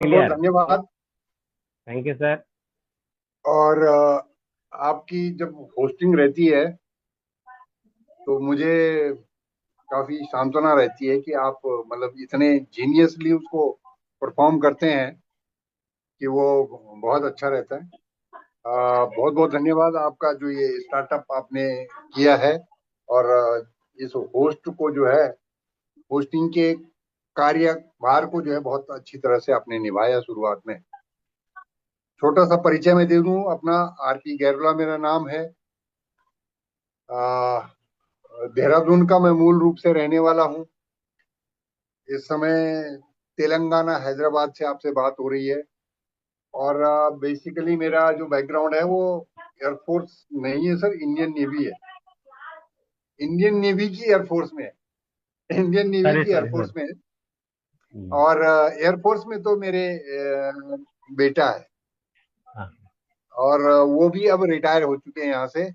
बहुत क्लियर। धन्यवाद। Thank you sir. और आपकी जब होस्टिंग रहती है तो मुझे काफी सांत्वना रहती है कि आप मतलब इतने जीनियसली उसको परफॉर्म करते हैं कि वो बहुत अच्छा रहता है। बहुत बहुत धन्यवाद आपका जो ये स्टार्टअप आपने किया है। और इस होस्ट को जो है होस्टिंग के कार्यभार को जो है बहुत अच्छी तरह से आपने निभाया शुरुआत में। छोटा सा परिचय मैं दे दूं अपना। आरपी गैरला मेरा नाम है। आ, देहरादून का मैं मूल रूप से रहने वाला हूँ। इस समय तेलंगाना हैदराबाद से आपसे बात हो रही है। और बेसिकली मेरा जो बैकग्राउंड है वो एयरफोर्स नहीं है सर, इंडियन नेवी है। इंडियन नेवी की एयरफोर्स में है। इंडियन नेवी सॉरी की सॉरी एयरफोर्स सर। में है। और एयरफोर्स में तो मेरे बेटा है। हाँ। और वो भी अब रिटायर हो चुके हैं यहाँ से।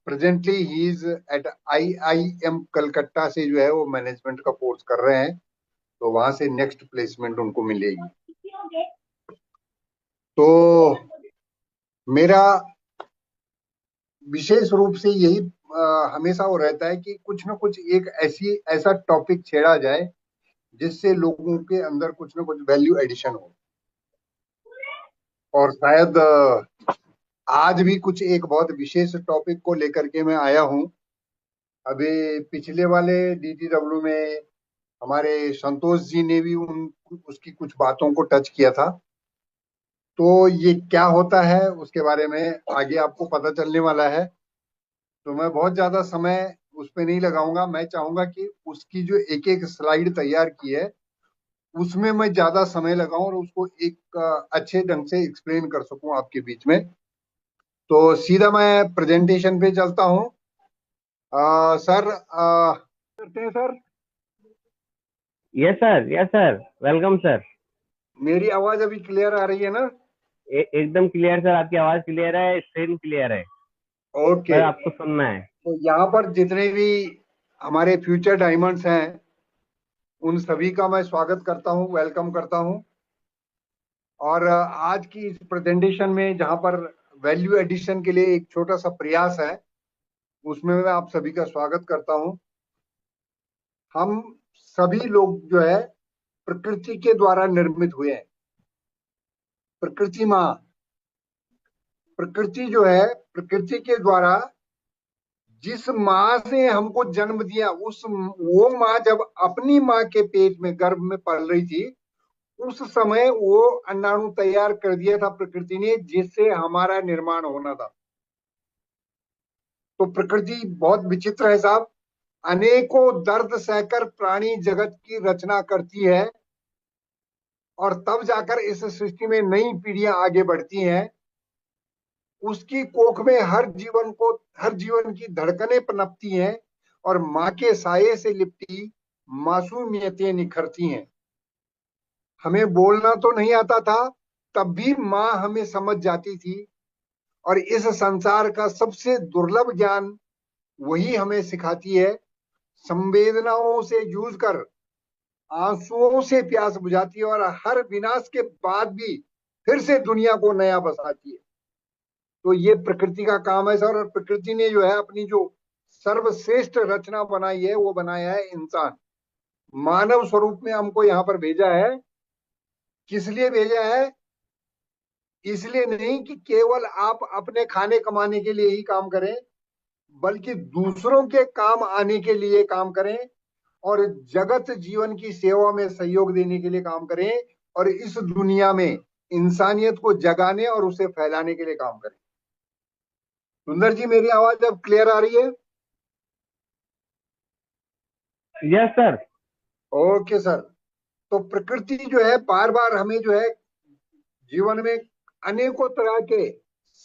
Presently he is at IIM Calcutta से जो है वो मैनेजमेंट का कोर्स कर रहे हैं। तो वहां से नेक्स्ट प्लेसमेंट उनको मिलेगी। तो मेरा विशेष रूप से यही हमेशा वो रहता है कि कुछ ना कुछ एक ऐसा टॉपिक छेड़ा जाए जिससे लोगों के अंदर कुछ ना कुछ वैल्यू एडिशन हो। और शायद आज भी कुछ एक बहुत विशेष टॉपिक को लेकर के मैं आया हूँ। अभी पिछले वाले DTW में हमारे संतोष जी ने भी उन उसकी कुछ बातों को टच किया था। तो ये क्या होता है उसके बारे में आगे आपको पता चलने वाला है। तो मैं बहुत ज्यादा समय उस पर नहीं लगाऊंगा। मैं चाहूंगा कि उसकी जो एक एक स्लाइड तैयार की है उसमें मैं ज्यादा समय लगाऊं और उसको एक अच्छे ढंग से एक्सप्लेन कर सकूं आपके बीच में। तो सीधा मैं प्रेजेंटेशन पे चलता हूं। सर करते हैं sir. Yes sir, yes sir. Welcome sir. मेरी आवाज अभी क्लियर आ रही है ना? एकदम क्लियर सर, आपकी आवाज क्लियर है, स्क्रीन क्लियर है। ओके। बस आपको सुनना है। तो यहाँ पर जितने भी हमारे फ्यूचर डायमंड्स हैं उन सभी का मैं स्वागत करता हूँ, वेलकम करता हूँ। और आज की इस प्रेजेंटेशन में जहाँ पर वैल्यू एडिशन के लिए एक छोटा सा प्रयास है उसमें मैं आप सभी का स्वागत करता हूँ। हम सभी लोग जो है प्रकृति के द्वारा निर्मित हुए हैं। प्रकृति माँ, प्रकृति जो है प्रकृति के द्वारा जिस माँ से हमको जन्म दिया उस वो माँ जब अपनी माँ के पेट में गर्भ में पल रही थी उस समय वो अंडाणु तैयार कर दिया था प्रकृति ने जिससे हमारा निर्माण होना था। तो प्रकृति बहुत विचित्र है साहब। अनेकों दर्द सहकर प्राणी जगत की रचना करती है और तब जाकर इस सृष्टि में नई पीढ़ियां आगे बढ़ती हैं। उसकी कोख में हर जीवन की धड़कनें पनपती हैं और माँ के साये से लिपटी मासूमियतें निखरती हैं। हमें बोलना तो नहीं आता था तब भी माँ हमें समझ जाती थी। और इस संसार का सबसे दुर्लभ ज्ञान वही हमें सिखाती है। संवेदनाओं से जूझ कर आंसुओं से प्यास बुझाती है और हर विनाश के बाद भी फिर से दुनिया को नया बसाती है। तो ये प्रकृति का काम है सर। और प्रकृति ने जो है अपनी जो सर्वश्रेष्ठ रचना बनाई है वो बनाया है इंसान। मानव स्वरूप में हमको यहाँ पर भेजा है। किस लिए भेजा है? इसलिए नहीं कि केवल आप अपने खाने कमाने के लिए ही काम करें, बल्कि दूसरों के काम आने के लिए काम करें और जगत जीवन की सेवा में सहयोग देने के लिए काम करें और इस दुनिया में इंसानियत को जगाने और उसे फैलाने के लिए काम करें। सुंदर जी, मेरी आवाज अब क्लियर आ रही है? Yes sir. Okay sir. तो प्रकृति जो है बार बार हमें जो है जीवन में अनेकों तरह के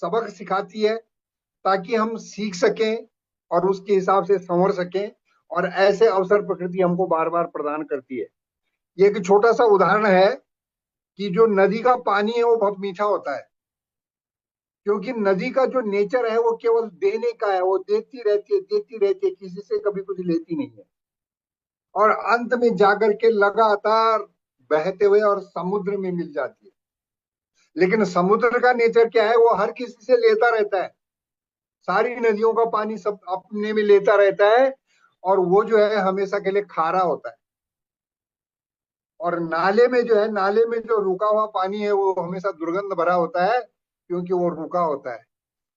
सबक सिखाती है ताकि हम सीख सकें और उसके हिसाब से संवर सकें। और ऐसे अवसर प्रकृति हमको बार बार प्रदान करती है। ये एक छोटा सा उदाहरण है कि जो नदी का पानी है वो बहुत मीठा होता है क्योंकि नदी का जो नेचर है वो केवल देने का है। वो देती रहती है, किसी से कभी कुछ लेती नहीं है। और अंत में जाकर के लगातार बहते हुए और समुद्र में मिल जाती है। लेकिन समुद्र का नेचर क्या है, वो हर किसी से लेता रहता है, सारी नदियों का पानी सब अपने में लेता रहता है, और वो जो है हमेशा के लिए खारा होता है। और नाले में जो है, नाले में जो रुका हुआ पानी है वो हमेशा दुर्गंध भरा होता है, क्योंकि वो रुका होता है।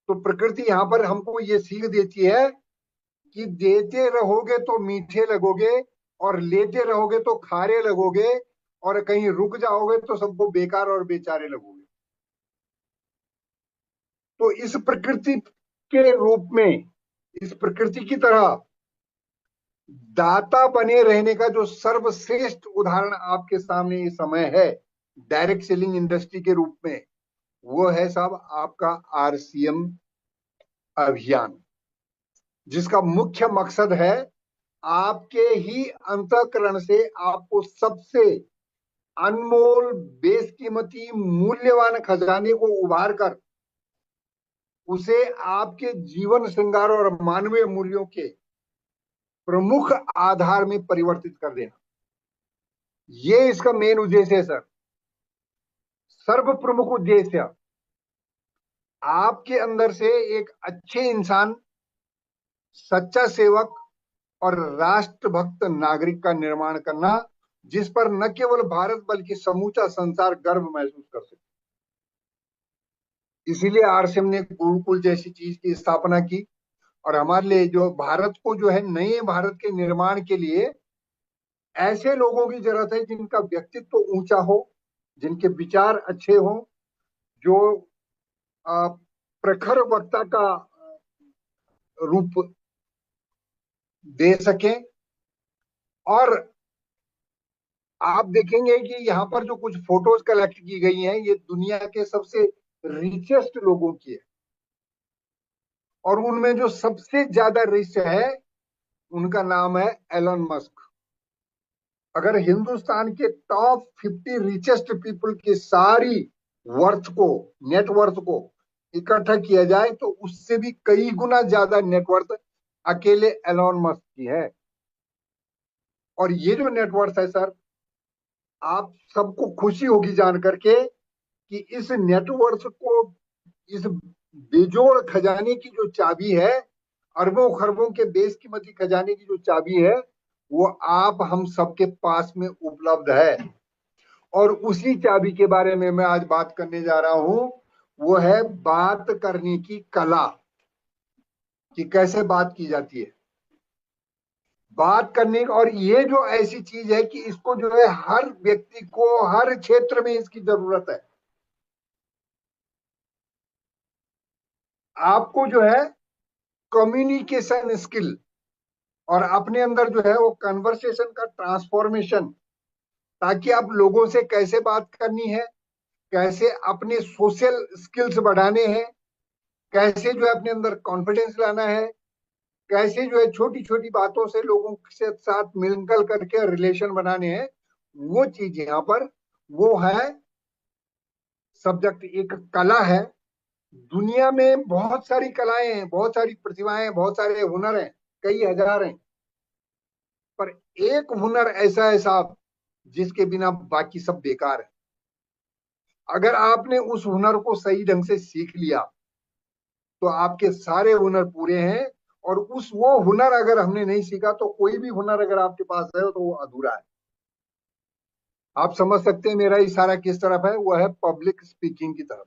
तो प्रकृति यहाँ पर हमको ये सीख देती है कि देते रहोगे तो मीठे लगोगे, और लेते रहोगे तो खारे लगोगे, और कहीं रुक जाओगे तो सबको बेकार और बेचारे लगोगे। तो इस प्रकृति के रूप में, इस प्रकृति की तरह दाता बने रहने का जो सर्वश्रेष्ठ उदाहरण आपके सामने इस समय है डायरेक्ट सेलिंग इंडस्ट्री के रूप में, वो है साहब आपका आरसीएम अभियान, जिसका मुख्य मकसद है आपके ही अंतःकरण से आपको सबसे अनमोल, बेशकीमती, मूल्यवान खजाने को उभार कर उसे आपके जीवन श्रृंगार और मानवीय मूल्यों के प्रमुख आधार में परिवर्तित कर देना। ये इसका मेन उद्देश्य है सर। सर्व प्रमुख उद्देश्य आपके अंदर से एक अच्छे इंसान, सच्चा सेवक और राष्ट्रभक्त नागरिक का निर्माण करना, जिस पर न केवल भारत बल्कि समूचा संसार गर्व महसूस कर सके। इसीलिए आरसीएम ने गुरुकुल जैसी चीज की स्थापना की, और हमारे लिए जो भारत को जो है, नए भारत के निर्माण के लिए ऐसे लोगों की जरूरत है जिनका व्यक्तित्व ऊंचा हो, जिनके विचार अच्छे हों, जो प्रखर वक्ता का रूप दे सके। और आप देखेंगे कि यहाँ पर जो कुछ फोटोज कलेक्ट की गई हैं, ये दुनिया के सबसे रिचेस्ट लोगों की है, और उनमें जो सबसे ज्यादा रिच है उनका नाम है एलन मस्क। अगर हिंदुस्तान के टॉप 50 रिचेस्ट पीपल की सारी वर्थ को, नेटवर्थ को इकट्ठा किया जाए तो उससे भी कई गुना ज्यादा नेटवर्थ अकेले एलन मस्क की है। और ये जो नेटवर्थ है सर, आप सबको खुशी होगी जान करके कि इस नेटवर्थ को, इस बेजोड़ खजाने की जो चाबी है, अरबों खरबों के बेशकीमती खजाने की जो चाबी है, वो आप हम सबके पास में उपलब्ध है। और उसी चाबी के बारे में मैं आज बात करने जा रहा हूं। वो है बात करने की कला, कि कैसे बात की जाती है, बात करने का। और ये जो ऐसी चीज है कि इसको जो है हर व्यक्ति को हर क्षेत्र में इसकी जरूरत है। आपको जो है कम्युनिकेशन स्किल, और अपने अंदर जो है वो कन्वर्सेशन का ट्रांसफॉर्मेशन, ताकि आप लोगों से कैसे बात करनी है, कैसे अपने सोशल स्किल्स बढ़ाने हैं, कैसे जो है अपने अंदर कॉन्फिडेंस लाना है, कैसे जो है छोटी छोटी बातों से लोगों के साथ मिलकर करके रिलेशन बनाने हैं, वो चीज यहाँ पर वो है सब्जेक्ट, एक कला है। दुनिया में बहुत सारी कलाएं हैं, बहुत सारी प्रतिभाएं हैं, बहुत सारे हुनर हैं, कई हजार हैं, पर एक हुनर ऐसा है साहब जिसके बिना बाकी सब बेकार है। अगर आपने उस हुनर को सही ढंग से सीख लिया तो आपके सारे हुनर पूरे हैं, और उस वो हुनर अगर हमने नहीं सीखा तो कोई भी हुनर अगर आपके पास है तो वो अधूरा है। आप समझ सकते हैं मेरा इशारा किस तरफ है, वो है पब्लिक स्पीकिंग की तरफ,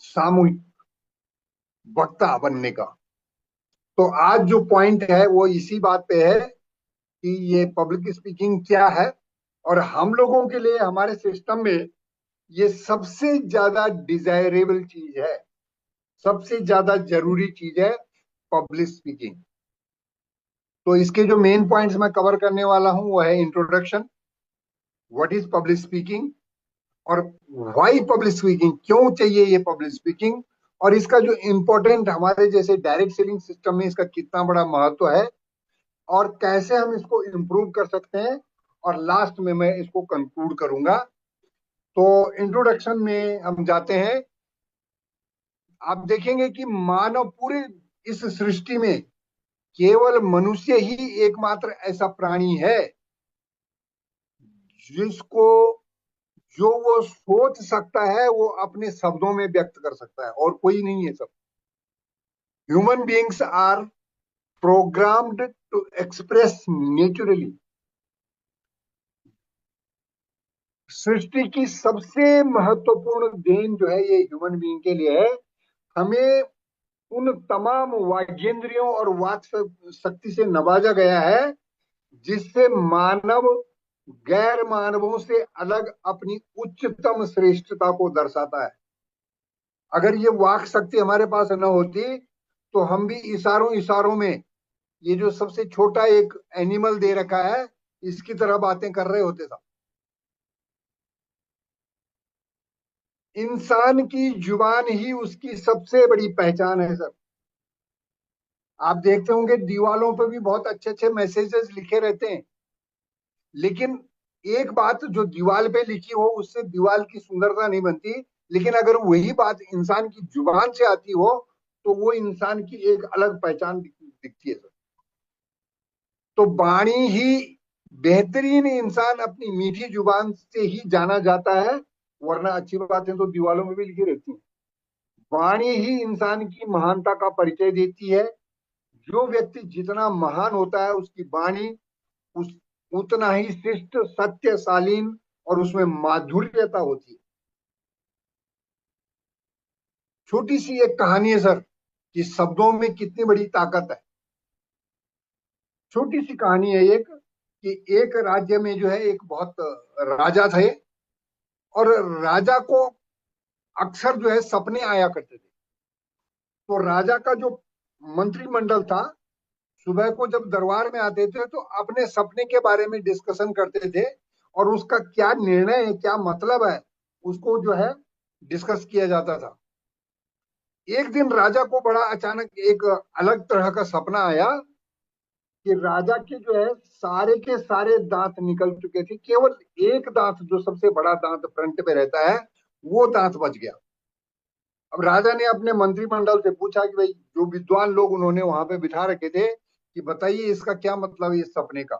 सामूहिक वक्ता बनने का। तो आज जो पॉइंट है वो इसी बात पे है कि ये पब्लिक स्पीकिंग क्या है, और हम लोगों के लिए हमारे सिस्टम में ये सबसे ज्यादा डिजायरेबल चीज है, सबसे ज्यादा जरूरी चीज है पब्लिक स्पीकिंग। तो इसके जो मेन पॉइंट्स मैं कवर करने वाला हूं वो है introduction, what is public speaking, और व्हाई पब्लिक स्पीकिंग, क्यों चाहिए ये पब्लिक स्पीकिंग, और इसका जो इम्पोर्टेंट हमारे जैसे डायरेक्ट सेलिंग सिस्टम में इसका कितना बड़ा महत्व है, और कैसे हम इसको इम्प्रूव कर सकते हैं, और लास्ट में मैं इसको कंक्लूड करूंगा। तो इंट्रोडक्शन में हम जाते हैं। आप देखेंगे कि मानव पूरे इस सृष्टि में केवल मनुष्य ही एकमात्र ऐसा प्राणी है जिसको जो वो सोच सकता है वो अपने शब्दों में व्यक्त कर सकता है, और कोई नहीं है सब। Human beings are programmed to express naturally. सृष्टि की सबसे महत्वपूर्ण देन जो है ये ह्यूमन बीइंग के लिए है। हमें उन तमाम वाग्येंद्रियों और वाक शक्ति से नवाजा गया है जिससे मानव गैर मानवों से अलग अपनी उच्चतम श्रेष्ठता को दर्शाता है। अगर ये वाक शक्ति हमारे पास न होती तो हम भी इशारों इशारों में ये जो सबसे छोटा एक एनिमल दे रखा है इसकी तरह बातें कर रहे होते था। इंसान की जुबान ही उसकी सबसे बड़ी पहचान है सर। आप देखते होंगे दीवालों पर भी बहुत अच्छे अच्छे मैसेजेस लिखे रहते हैं, लेकिन एक बात जो दीवाल पे लिखी हो उससे दीवाल की सुंदरता नहीं बनती, लेकिन अगर वही बात इंसान की जुबान से आती हो तो वो इंसान की एक अलग पहचान दिखती है सर। तो वाणी ही बेहतरीन इंसान अपनी मीठी जुबान से ही जाना जाता है, वरना अच्छी बातें तो दीवालों में भी लिखी रहती हैं। वाणी ही इंसान की महानता का परिचय देती है। जो व्यक्ति जितना महान होता है उसकी वाणी उस उतना ही शिष्ट सत्य शालीन और उसमें माधुर्यता होती है। छोटी सी एक कहानी है सर कि शब्दों में कितनी बड़ी ताकत है। छोटी सी कहानी है एक कि एक राज्य में जो है एक बहुत राजा थे, और राजा को अक्सर जो है सपने आया करते थे। तो राजा का जो मंत्रिमंडल था सुबह को जब दरबार में आते थे तो अपने सपने के बारे में डिस्कशन करते थे, और उसका क्या निर्णय है क्या मतलब है उसको जो है डिस्कस किया जाता था। एक दिन राजा को बड़ा अचानक एक अलग तरह का सपना आया कि राजा के जो है सारे के सारे दांत निकल चुके थे, केवल एक दांत जो सबसे बड़ा दांत फ्रंट पे रहता है वो दांत बच गया। अब राजा ने अपने मंत्रिमंडल से पूछा कि भाई जो विद्वान लोग उन्होंने वहां पे बिठा रखे थे कि बताइए इसका क्या मतलब है इस सपने का।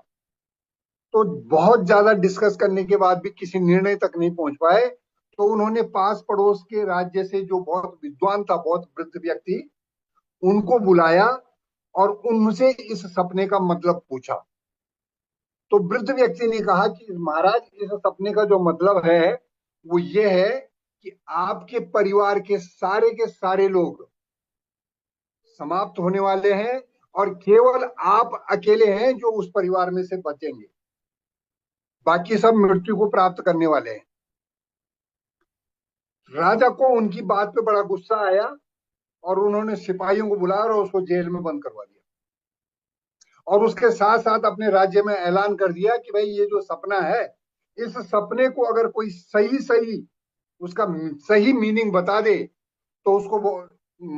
तो बहुत ज्यादा डिस्कस करने के बाद भी किसी निर्णय तक नहीं पहुंच पाए, तो उन्होंने पास पड़ोस के राज्य से जो बहुत विद्वान था बहुत वृद्ध व्यक्ति उनको बुलाया और उनसे इस सपने का मतलब पूछा। तो वृद्ध व्यक्ति ने कहा कि महाराज इस सपने का जो मतलब है वो ये है कि आपके परिवार के सारे लोग समाप्त होने वाले हैं और केवल आप अकेले हैं जो उस परिवार में से बचेंगे, बाकी सब मृत्यु को प्राप्त करने वाले हैं। राजा को उनकी बात पे बड़ा गुस्सा आया और उन्होंने सिपाहियों को बुलाया और उसको जेल में बंद करवा दिया, और उसके साथ साथ अपने राज्य में ऐलान कर दिया कि भाई ये जो सपना है इस सपने को अगर कोई सही सही उसका सही मीनिंग बता दे तो उसको वो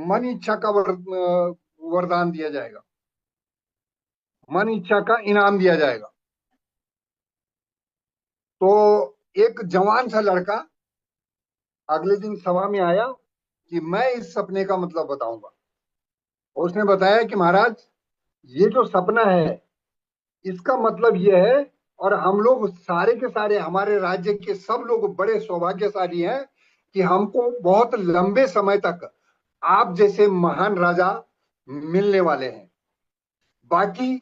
मन इच्छा का वरदान दिया जाएगा, मन इच्छा का इनाम दिया जाएगा। तो एक जवान सा लड़का अगले दिन सभा में आया कि मैं इस सपने का मतलब बताऊंगा। और उसने बताया कि महाराज ये जो सपना है इसका मतलब ये है, और हम लोग सारे के सारे हमारे राज्य के सब लोग बड़े सौभाग्यशाली हैं कि हमको बहुत लंबे समय तक आप जैसे महान राजा मिलने वाले हैं। बाकी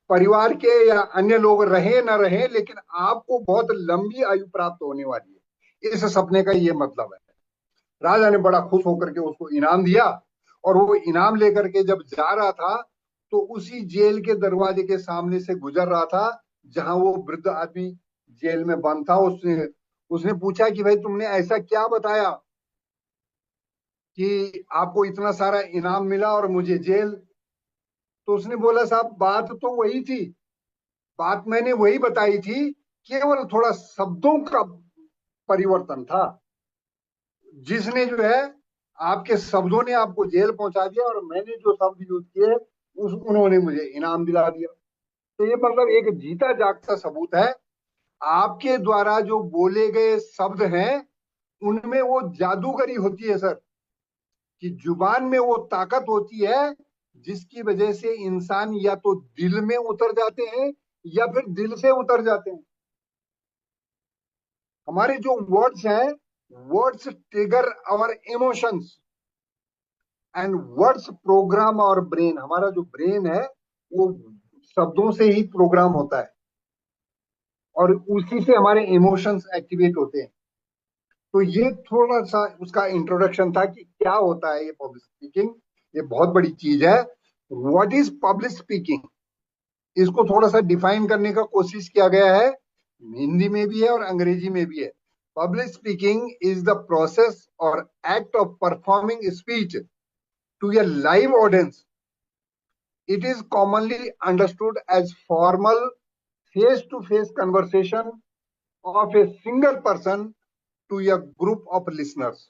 परिवार के या अन्य लोग रहे ना रहे लेकिन आपको बहुत लंबी आयु प्राप्त होने वाली है, इस सपने का ये मतलब है। राजा ने बड़ा खुश होकर के उसको इनाम दिया, और वो इनाम लेकर के जब जा रहा था तो उसी जेल के दरवाजे के सामने से गुजर रहा था जहां वो वृद्ध आदमी जेल में बंद था। उसने उसने पूछा कि भाई तुमने ऐसा क्या बताया कि आपको इतना सारा इनाम मिला और मुझे जेल। तो उसने बोला साहब बात तो वही थी, बात मैंने वही बताई थी, केवल थोड़ा शब्दों का परिवर्तन था। जिसने जो है आपके शब्दों ने आपको जेल पहुंचा दिया और मैंने जो शब्द यूज किए उस उन्होंने मुझे इनाम दिला दिया। तो ये मतलब एक जीता जागता सबूत है। आपके द्वारा जो बोले गए शब्द हैं उनमें वो जादूगरी होती है सर, कि जुबान में वो ताकत होती है जिसकी वजह से इंसान या तो दिल में उतर जाते हैं या फिर दिल से उतर जाते हैं। हमारे जो वर्ड्स हैं, words trigger our emotions and words program our brain. हमारा जो ब्रेन है वो शब्दों से ही प्रोग्राम होता है और उसी से हमारे इमोशंस एक्टिवेट होते हैं। तो ये थोड़ा सा उसका इंट्रोडक्शन था कि क्या होता है ये पब्लिक स्पीकिंग। ये बहुत बड़ी चीज है। व्हाट इज पब्लिक स्पीकिंग, इसको थोड़ा सा डिफाइन करने का कोशिश किया गया है। हिंदी में भी है और अंग्रेजी में भी है। Public speaking is the process और act of performing speech to a live audience. It is commonly understood as formal face to face conversation of a single person to a group of listeners.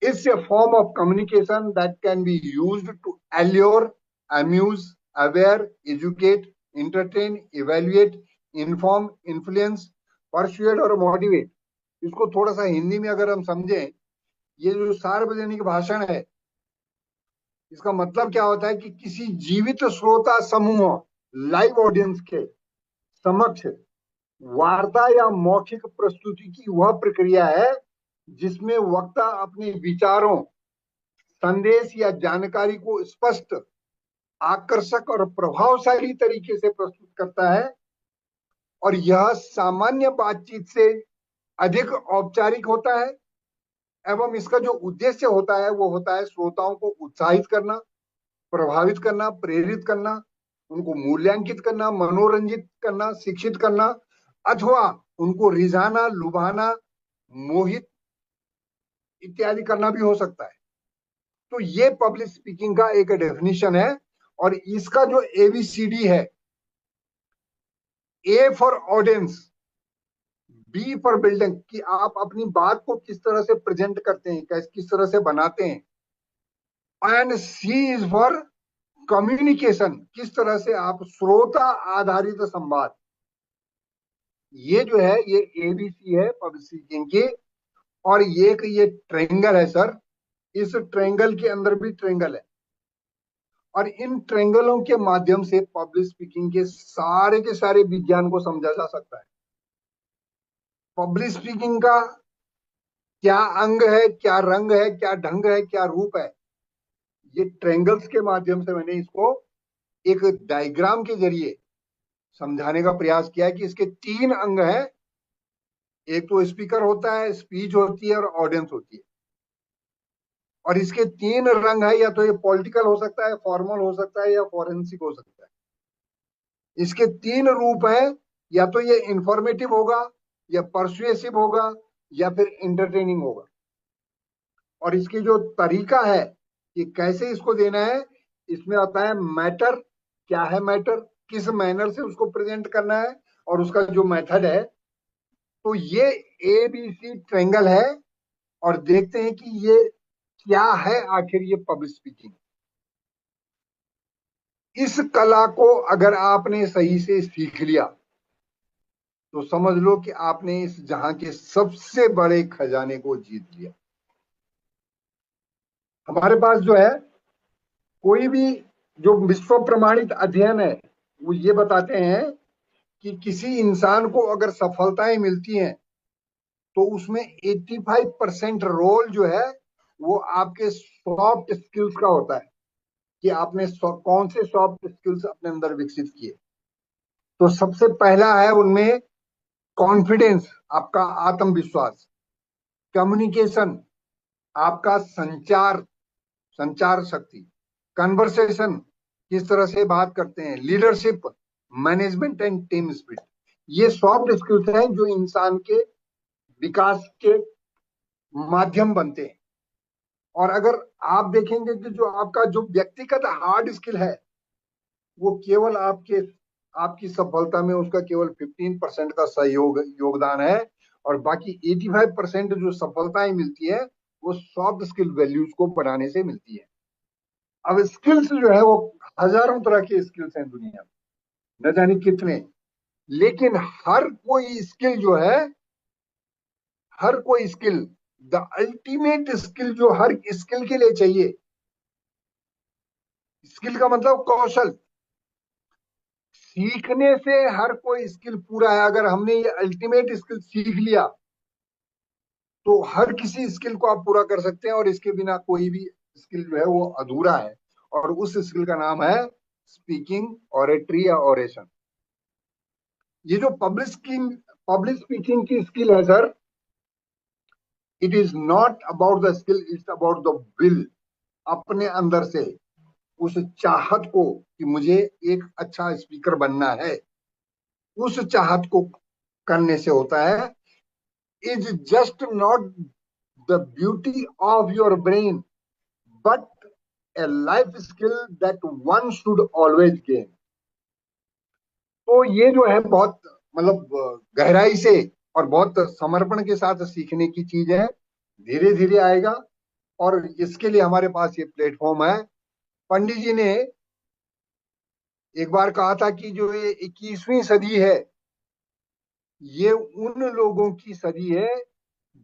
It's a form of communication that can be used to allure, amuse, aware, educate, entertain, evaluate, inform, influence, persuade और motivate. इसको थोड़ा सा हिंदी में अगर हम समझें, ये जो सार्वजनिक भाषण है, इसका मतलब क्या होता है कि किसी जीवित श्रोता समूह, लाइव ऑडियंस के समक्ष वार्ता या मौखिक प्रस्तुति की वह प्रक्रिया है जिसमें वक्ता अपने विचारों, संदेश या जानकारी को स्पष्ट, आकर्षक और प्रभावशाली तरीके से प्रस्तुत करता है। और यह सामान्य बातचीत से अधिक औपचारिक होता है एवं इसका जो उद्देश्य होता है वो होता है श्रोताओं को उत्साहित करना, प्रभावित करना, प्रेरित करना, उनको मूल्यांकित करना, मनोरंजित करना, शिक्षित करना, अथवा उनको रिझाना, लुभाना, मोहित इत्यादि करना भी हो सकता है। तो ये पब्लिक स्पीकिंग का एक डेफिनेशन है। और इसका जो एबीसीडी है, A for audience, B for building, कि आप अपनी बात को किस तरह से प्रेजेंट करते हैं, किस तरह से बनाते हैं, and C is for communication, किस तरह से आप श्रोता आधारित संवाद। ये जो है ये एबीसी है पब्लिक स्पीकिंग की। और ये ट्रेंगल है सर, इस ट्रेंगल के अंदर भी ट्रेंगल है और इन ट्रेंगलों के माध्यम से पब्लिक स्पीकिंग के सारे विज्ञान को समझा जा सकता है। पब्लिक स्पीकिंग का क्या अंग है, क्या रंग है, क्या ढंग है, क्या रूप है, ये ट्रेंगल्स के माध्यम से मैंने इसको एक डायग्राम के जरिए समझाने का प्रयास किया है कि इसके तीन अंग हैं। एक तो स्पीकर होता है, स्पीच होती है और ऑडियंस होती है। और इसके तीन रंग है, या तो ये पॉलिटिकल हो सकता है, फॉर्मल हो सकता है या फॉरेंसिक हो सकता है। इसके तीन रूप है, या तो ये इंफॉर्मेटिव होगा, या परसुएसिव होगा, या फिर इंटरटेनिंग होगा। और इसकी जो तरीका है कि कैसे इसको देना है, इसमें आता है मैटर, क्या है मैटर, किस मैनर से उसको प्रेजेंट करना है, और उसका जो मेथड है। तो ये एबीसी ट्रेंगल है। और देखते हैं कि ये क्या है आखिर ये पब्लिक स्पीकिंग। इस कला को अगर आपने सही से सीख लिया तो समझ लो कि आपने इस जहां के सबसे बड़े खजाने को जीत लिया। हमारे पास जो है कोई भी जो विश्व प्रमाणित अध्ययन है वो ये बताते हैं कि किसी इंसान को अगर सफलताएं मिलती हैं तो उसमें 85% रोल जो है वो आपके सॉफ्ट स्किल्स का होता है कि आपने कौन से सॉफ्ट स्किल्स अपने अंदर विकसित किए। तो सबसे पहला है उनमें कॉन्फिडेंस, आपका आत्मविश्वास, कम्युनिकेशन, आपका संचार, संचार शक्ति, कन्वर्सेशन, किस तरह से बात करते हैं, leadership, management and team spirit. ये सॉफ्ट स्किल्स हैं जो इंसान के विकास के माध्यम बनते हैं। और अगर आप देखेंगे कि जो आपका जो व्यक्तिगत हार्ड स्किल है वो केवल आपकी सफलता में उसका केवल 15% का सहयोग योगदान है। और बाकी 85% जो सफलताएं मिलती है वो सॉफ्ट स्किल वैल्यूज को बढ़ाने से मिलती है। अब स्किल्स जो है वो हजारों तरह के स्किल्स हैं दुनिया में, न जाने कितने। लेकिन हर कोई स्किल जो है, हर कोई स्किल, द अल्टीमेट स्किल जो हर स्किल के लिए चाहिए, स्किल का मतलब कौशल, सीखने से हर कोई स्किल पूरा है। अगर हमने ये अल्टीमेट स्किल सीख लिया तो हर किसी स्किल को आप पूरा कर सकते हैं, और इसके बिना कोई भी स्किल जो है वो अधूरा है। और उस स्किल का नाम है स्पीकिंग, ऑरेट्री या ऑरेशन। ये जो पब्लिक स्पीकिंग की स्किल है sir, it is not about the skill, it's about the will. अपने अंदर से उस चाहत को कि मुझे एक अच्छा स्पीकर बनना है, उस चाहत को करने से होता है। Is just not the beauty of your brain, but A life skill that one should always gain. तो ये जो है बहुत मतलब गहराई से और बहुत समर्पण के साथ सीखने की चीज है। धीरे धीरे आएगा, और इसके लिए हमारे पास ये प्लेटफॉर्म है। पंडित जी ने एक बार कहा था कि जो ये 21वीं सदी है, ये उन लोगों की सदी है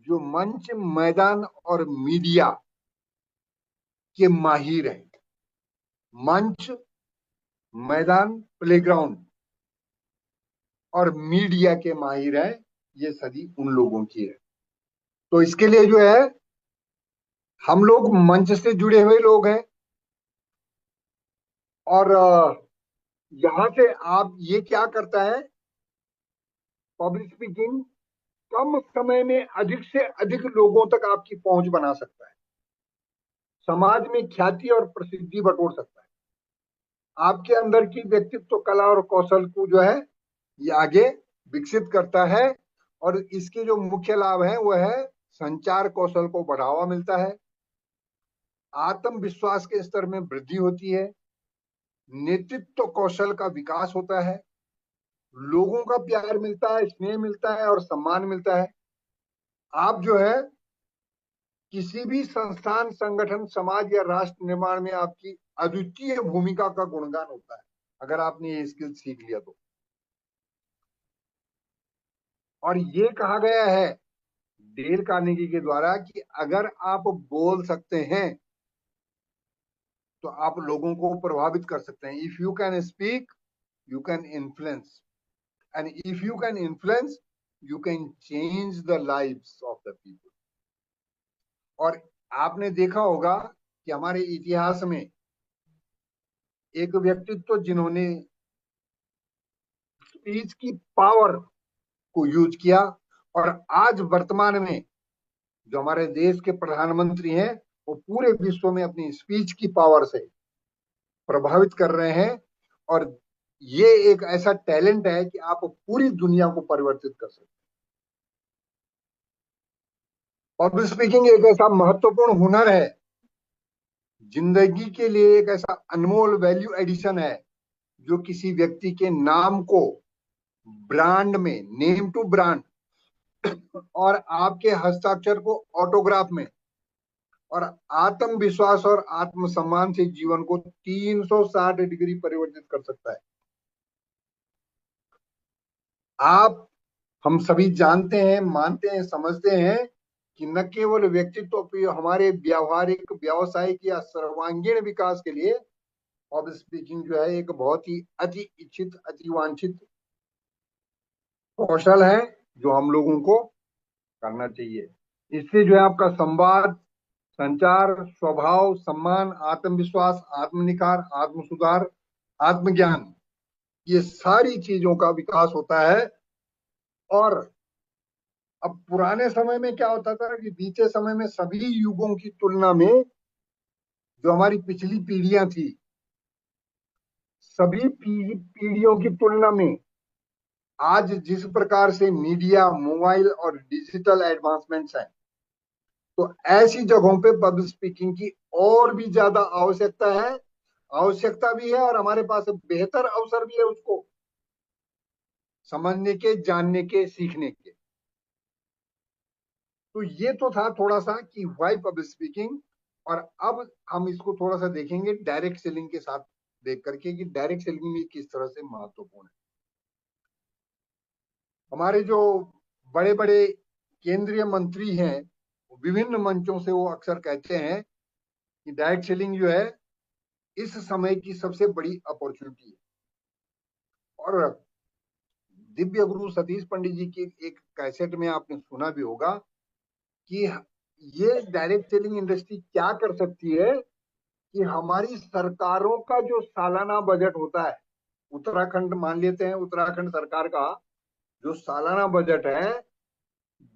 जो मंच, मैदान और मीडिया के माहिर हैं। मंच, मैदान, प्लेग्राउंड और मीडिया के माहिर हैं। ये सदी उन लोगों की है। तो इसके लिए जो है, हम लोग मंच से जुड़े हुए लोग हैं, और यहाँ से आप ये क्या करता है, पब्लिक स्पीकिंग कम समय में अधिक से अधिक लोगों तक आपकी पहुंच बना सकता है, समाज में ख्याति और प्रसिद्धि बटोर सकता है। आपके अंदर की व्यक्तित्व कला और कौशल को जो है ये आगे विकसित करता है। और इसके जो मुख्य लाभ है वह है संचार कौशल को बढ़ावा मिलता है, आत्मविश्वास के स्तर में वृद्धि होती है, नेतृत्व कौशल का विकास होता है, लोगों का प्यार मिलता है, स्नेह मिलता है और सम्मान मिलता है। आप जो है किसी भी संस्थान, संगठन, समाज या राष्ट्र निर्माण में आपकी अद्वितीय भूमिका का गुणगान होता है, अगर आपने ये स्किल सीख लिया तो। और ये कहा गया है डेल कार्नेगी के द्वारा कि अगर आप बोल सकते हैं तो आप लोगों को प्रभावित कर सकते हैं। If you can speak, you can influence, and if you can influence, you can change the lives of the people. और आपने देखा होगा कि हमारे इतिहास में एक व्यक्तित्व जिन्होंने स्पीच की पावर को यूज किया, और आज वर्तमान में जो हमारे देश के प्रधानमंत्री हैं वो पूरे विश्व में अपनी स्पीच की पावर से प्रभावित कर रहे हैं। और ये एक ऐसा टैलेंट है कि आप पूरी दुनिया को परिवर्तित कर सकते हैं। पब्लिक स्पीकिंग एक ऐसा महत्वपूर्ण हुनर है, जिंदगी के लिए एक ऐसा अनमोल वैल्यू एडिशन है, जो किसी व्यक्ति के नाम को ब्रांड में, नेम टू ब्रांड, और आपके हस्ताक्षर को ऑटोग्राफ में, और आत्मविश्वास और आत्मसम्मान से जीवन को 360 डिग्री परिवर्तित कर सकता है। आप, हम सभी जानते हैं, मानते हैं, समझते हैं कि न केवल व्यक्तित्व पे हमारे व्यावहारिक, व्यावसायिक या सर्वांगीण विकास के लिए पब्लिक स्पीकिंग जो है एक बहुत ही अति इच्छित, अति वांछित कौशल है जो हम लोगों को करना चाहिए। इससे जो है आपका संवाद, संचार, स्वभाव, सम्मान, आत्मविश्वास, आत्मनिखार, आत्म सुधार, आत्मज्ञान, ये सारी चीजों का विकास होता है। और अब पुराने समय में क्या होता था कि बीते समय में सभी युगों की तुलना में जो हमारी पिछली पीढ़ियां थी, सभी पीढ़ियों की तुलना में आज जिस प्रकार से मीडिया, मोबाइल और डिजिटल एडवांसमेंट्स हैं, तो ऐसी जगहों पे पब्लिक स्पीकिंग की और भी ज्यादा आवश्यकता है। आवश्यकता भी है और हमारे पास बेहतर अवसर भी है उसको समझने के, जानने के, सीखने के। तो ये तो था थोड़ा सा कि व्हाई पब्लिक स्पीकिंग। और अब हम इसको थोड़ा सा देखेंगे डायरेक्ट सेलिंग के साथ, देख करके कि डायरेक्ट सेलिंग में किस तरह से महत्वपूर्ण है। हमारे जो बड़े बड़े केंद्रीय मंत्री हैं, विभिन्न मंचों से वो अक्सर कहते हैं कि डायरेक्ट सेलिंग जो है इस समय की सबसे बड़ी अपॉर्चुनिटी है। और दिव्य गुरु सतीश पंडित जी की एक कैसेट में आपने सुना भी होगा कि ये डायरेक्ट सेलिंग इंडस्ट्री क्या कर सकती है कि हमारी सरकारों का जो सालाना बजट होता है, उत्तराखंड मान लेते हैं, उत्तराखंड सरकार का जो सालाना बजट है,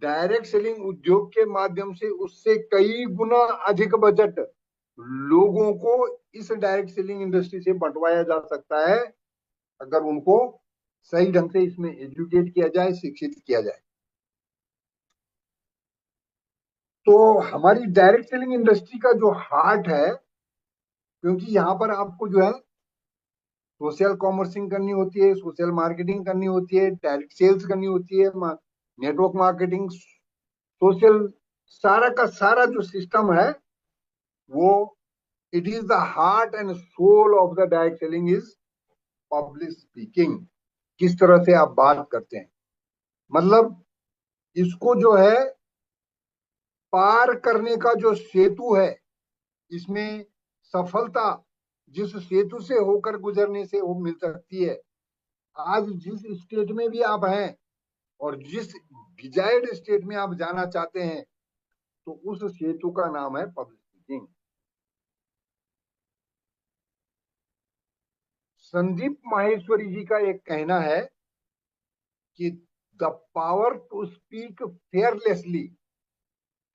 डायरेक्ट सेलिंग उद्योग के माध्यम से उससे कई गुना अधिक बजट लोगों को इस डायरेक्ट सेलिंग इंडस्ट्री से बंटवाया जा सकता है, अगर उनको सही ढंग से इसमें एजुकेट किया जाए, शिक्षित किया जाए। तो हमारी डायरेक्ट सेलिंग इंडस्ट्री का जो हार्ट है, क्योंकि यहाँ पर आपको जो है सोशल कॉमर्सिंग करनी होती है, सोशल मार्केटिंग करनी होती है, डायरेक्ट सेल्स करनी होती है, नेटवर्क मार्केटिंग, सोशल, सारा का सारा जो सिस्टम है वो, it is the heart and soul of the direct selling is public speaking. किस तरह से आप बात करते हैं, मतलब इसको जो है पार करने का जो सेतु है, इसमें सफलता जिस सेतु से होकर गुजरने से वो मिल सकती है। आज जिस स्टेट में भी आप हैं और जिस डिजायर्ड स्टेट में आप जाना चाहते हैं, तो उस सेतु का नाम है पब्लिक स्पीकिंग। संदीप माहेश्वरी जी का एक कहना है कि the power to speak fearlessly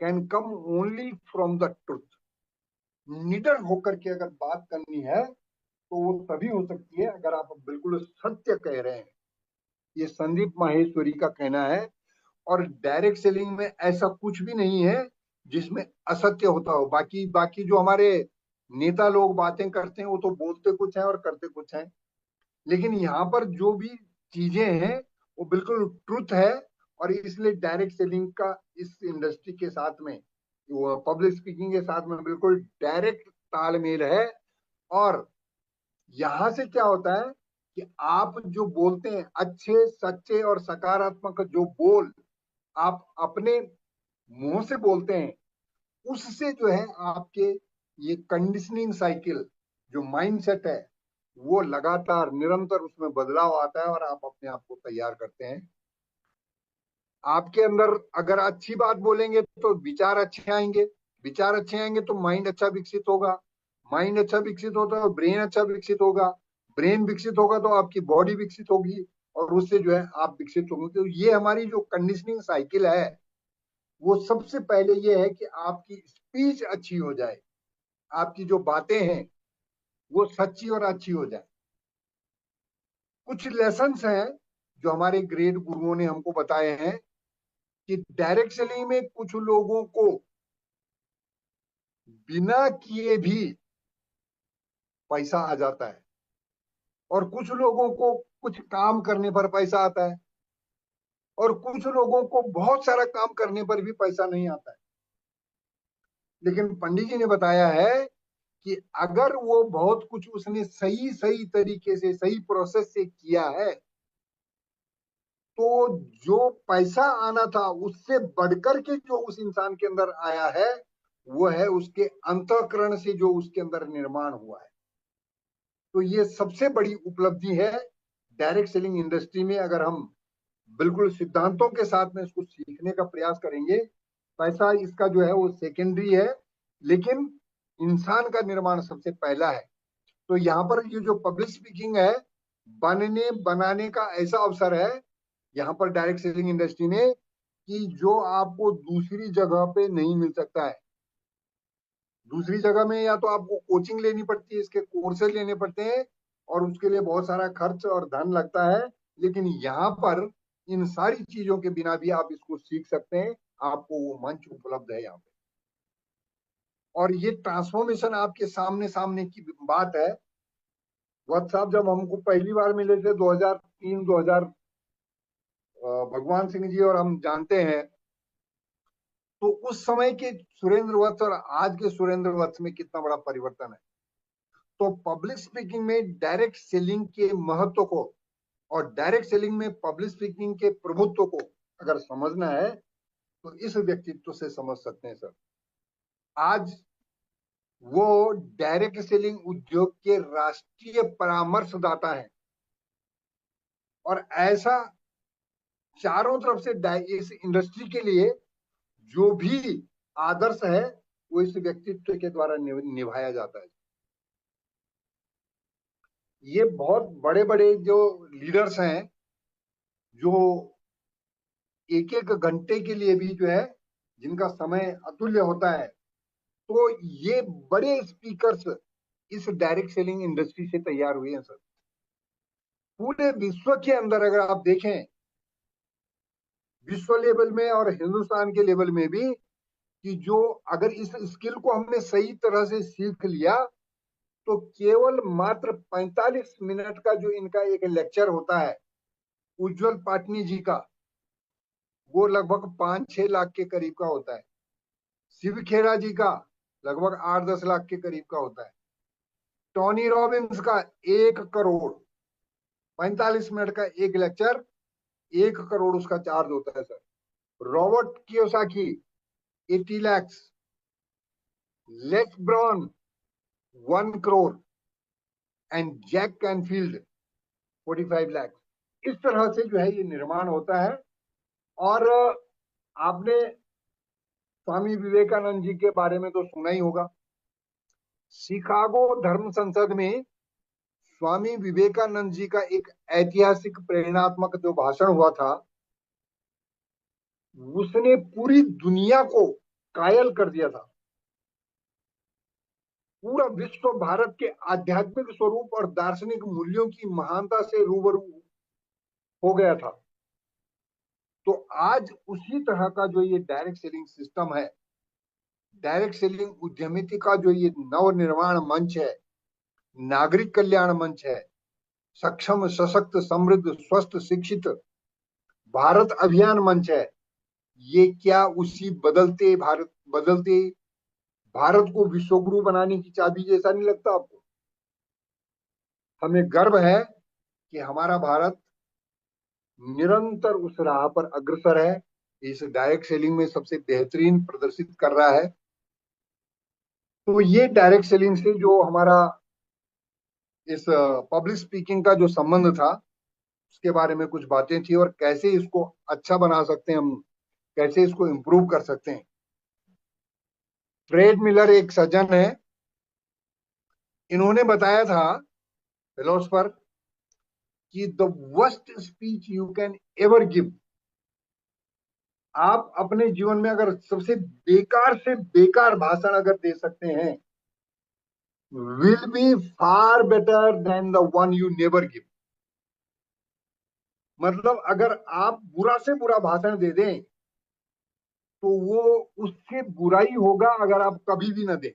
can come only from the truth. निडर होकर के अगर बात करनी है तो वो तभी हो सकती है अगर आप बिल्कुल सत्य कह रहे हैं। ये संदीप माहेश्वरी का कहना है। और डायरेक्ट सेलिंग में ऐसा कुछ भी नहीं है जिसमें असत्य होता हो। बाकी बाकी जो हमारे नेता लोग बातें करते हैं वो तो बोलते कुछ है और करते कुछ है, लेकिन यहाँ पर जो भी चीजें हैं वो बिल्कुल ट्रुथ है। और इसलिए डायरेक्ट सेलिंग का इस इंडस्ट्री के साथ में, वो पब्लिक स्पीकिंग के साथ में बिल्कुल डायरेक्ट तालमेल है। और यहां से क्या होता है कि आप जो बोलते हैं अच्छे सच्चे और सकारात्मक जो बोल आप अपने मुंह से बोलते हैं, उससे जो है आपके ये कंडीशनिंग साइकिल, जो माइंडसेट है, वो लगातार निरंतर उसमें बदलाव आता है और आप अपने आप को तैयार करते हैं। आपके अंदर अगर अच्छी बात बोलेंगे तो विचार अच्छे आएंगे, विचार अच्छे आएंगे तो माइंड अच्छा विकसित होगा, माइंड अच्छा विकसित होता है ब्रेन अच्छा विकसित होगा, ब्रेन विकसित होगा तो आपकी बॉडी विकसित होगी और उससे जो है आप विकसित होंगे। तो ये हमारी जो कंडीशनिंग साइकिल है, वो सबसे पहले ये है कि आपकी स्पीच अच्छी हो जाए, आपकी जो बातें हैं वो सच्ची और अच्छी हो जाए। कुछ लेसन्स हैं जो हमारे ग्रेट गुरुओं ने हमको बताए हैं कि डायरेक्ट सेलिंग में कुछ लोगों को बिना किए भी पैसा आ जाता है और कुछ लोगों को कुछ काम करने पर पैसा आता है और कुछ लोगों को बहुत सारा काम करने पर भी पैसा नहीं आता है। लेकिन पंडित जी ने बताया है कि अगर वो बहुत कुछ उसने सही सही तरीके से सही प्रोसेस से किया है, तो जो पैसा आना था उससे बढ़कर के जो उस इंसान के अंदर आया है, वो है उसके अंतःकरण से जो उसके अंदर निर्माण हुआ है। तो ये सबसे बड़ी उपलब्धि है डायरेक्ट सेलिंग इंडस्ट्री में। अगर हम बिल्कुल सिद्धांतों के साथ में इसको सीखने का प्रयास करेंगे, पैसा इसका जो है वो सेकेंडरी है, लेकिन इंसान का निर्माण सबसे पहला है। तो यहाँ पर ये जो पब्लिक स्पीकिंग है, बनने बनाने का ऐसा अवसर है यहाँ पर डायरेक्ट सेलिंग इंडस्ट्री में कि जो आपको दूसरी जगह पे नहीं मिल सकता है। दूसरी जगह में या तो आपको कोचिंग लेनी पड़ती है, इसके कोर्सेज लेने पड़ते हैं और उसके लिए बहुत सारा खर्च और धन लगता है, लेकिन यहाँ पर इन सारी चीजों के बिना भी आप इसको सीख सकते हैं। आपको वो मंच उपलब्ध है यहाँ पे और ये ट्रांसफॉर्मेशन आपके सामने सामने की बात है। वत्स साहब जब हमको पहली बार मिले थे 2003 2000, भगवान सिंह जी और हम जानते हैं, तो उस समय के सुरेंद्र वत्स और आज के सुरेंद्र वत्स में कितना बड़ा परिवर्तन है। तो पब्लिक स्पीकिंग में डायरेक्ट सेलिंग के महत्व को और डायरेक्ट सेलिंग में पब्लिक स्पीकिंग के प्रभुत्व को अगर समझना है तो इस व्यक्तित्व से समझ सकते हैं सर। आज वो डायरेक्ट सेलिंग उद्योग के राष्ट्रीय परामर्शदाता हैं। और ऐसा चारों तरफ से इस इंडस्ट्री के लिए जो भी आदर्श है वो इस व्यक्तित्व के द्वारा निभाया जाता है। ये बहुत बड़े बड़े जो लीडर्स हैं, जो एक एक घंटे के लिए भी जो है जिनका समय अतुल्य होता है, तो ये बड़े स्पीकर्स इस डायरेक्ट सेलिंग इंडस्ट्री से तैयार हुए हैं सर। पूरे विश्व के अंदर अगर आप देखें, विश्व लेवल में और हिंदुस्तान के लेवल में भी, कि जो अगर इस स्किल को हमने सही तरह से सीख लिया तो केवल मात्र 45 मिनट का जो इनका एक लेक्चर होता है उज्जवल पाटनी जी का, वो लगभग 5-6 लाख के करीब का होता है। शिव खेरा जी का लगभग 8-10 लाख के करीब का होता है। टोनी रॉबिन्स का 1 करोड़, 45 मिनट का एक लेक्चर, 1 करोड़ उसका चार्ज होता है sir. Robert Kiyosaki 80 lakhs, Les Brown 1 crore, and Jack Canfield 45 lakhs। इस तरह से जो है ये निर्माण होता है। और आपने स्वामी विवेकानंद जी के बारे में तो सुना ही होगा। शिकागो धर्म संसद में स्वामी विवेकानंद जी का एक ऐतिहासिक प्रेरणात्मक जो भाषण हुआ था, उसने पूरी दुनिया को कायल कर दिया था। पूरा विश्व भारत के आध्यात्मिक स्वरूप और दार्शनिक मूल्यों की महानता से रूबरू हो गया था। तो आज उसी तरह का जो ये डायरेक्ट सेलिंग सिस्टम है, डायरेक्ट सेलिंग उद्यमिता का जो ये नव निर्माण मंच है, नागरिक कल्याण मंच है, सक्षम सशक्त समृद्ध स्वस्थ शिक्षित भारत अभियान मंच है, ये क्या उसी बदलते भारत को विश्वगुरु बनाने की चाबी जैसा नहीं लगता आपको? हमें गर्व है कि हमारा भारत निरंतर उस राह पर अग्रसर है, इस डायरेक्ट सेलिंग में सबसे बेहतरीन प्रदर्शित कर रहा है। तो ये डायरेक्ट सेलिंग से जो हमारा इस पब्लिक स्पीकिंग का जो संबंध था, उसके बारे में कुछ बातें थी, और कैसे इसको अच्छा बना सकते हैं हम, कैसे इसको इम्प्रूव कर सकते हैं। फ्रेड मिलर एक सज्जन है, इन्होंने बताया था, फिलोसफर, कि the worst speech you can ever give, आप अपने जीवन में अगर सबसे बेकार से बेकार भाषण अगर दे सकते हैं, will be far better than the one you never give. मतलब अगर आप बुरा से बुरा भाषण दे दें तो वो उससे बुराई होगा अगर आप कभी भी ना दें।